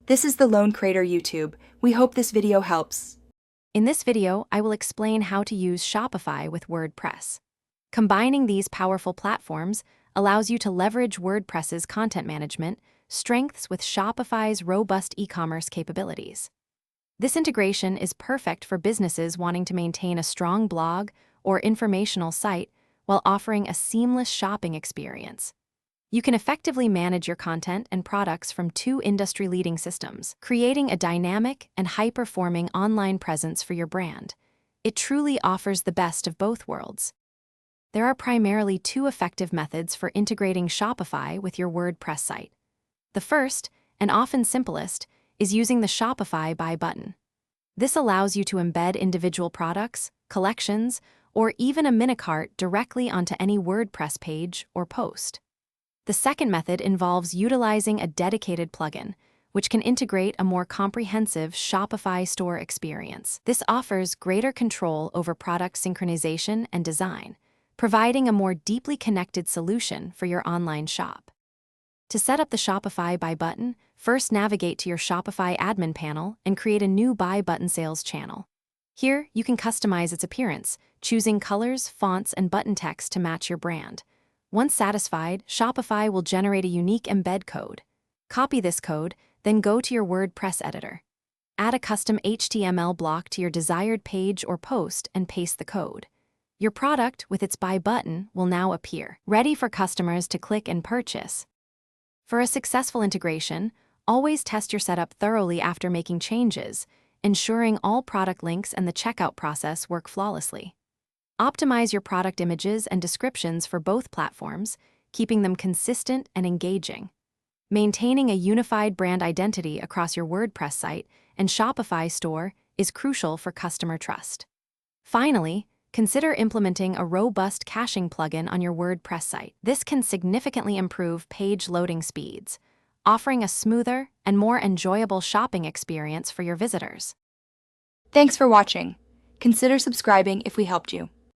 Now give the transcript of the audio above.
This is the Lone Creator YouTube. We hope this video helps. In this video, I will explain how to use Shopify with WordPress. Combining these powerful platforms allows you to leverage WordPress's content management strengths with Shopify's robust e-commerce capabilities. This integration is perfect for businesses wanting to maintain a strong blog or informational site while offering a seamless shopping experience. You can effectively manage your content and products from two industry-leading systems, creating a dynamic and high-performing online presence for your brand. It truly offers the best of both worlds. There are primarily two effective methods for integrating Shopify with your WordPress site. The first, and often simplest, is using the Shopify Buy button. This allows you to embed individual products, collections, or even a mini-cart directly onto any WordPress page or post. The second method involves utilizing a dedicated plugin, which can integrate a more comprehensive Shopify store experience. This offers greater control over product synchronization and design, providing a more deeply connected solution for your online shop. To set up the Shopify Buy button, first navigate to your Shopify admin panel and create a new Buy button sales channel. Here, you can customize its appearance, choosing colors, fonts, and button text to match your brand. Once satisfied, Shopify will generate a unique embed code. Copy this code, then go to your WordPress editor. Add a custom HTML block to your desired page or post and paste the code. Your product, with its Buy button, will now appear, ready for customers to click and purchase. For a successful integration, always test your setup thoroughly after making changes, ensuring all product links and the checkout process work flawlessly. Optimize your product images and descriptions for both platforms, keeping them consistent and engaging. Maintaining a unified brand identity across your WordPress site and Shopify store is crucial for customer trust. Finally, consider implementing a robust caching plugin on your WordPress site. This can significantly improve page loading speeds, offering a smoother and more enjoyable shopping experience for your visitors. Thanks for watching. Consider subscribing if we helped you.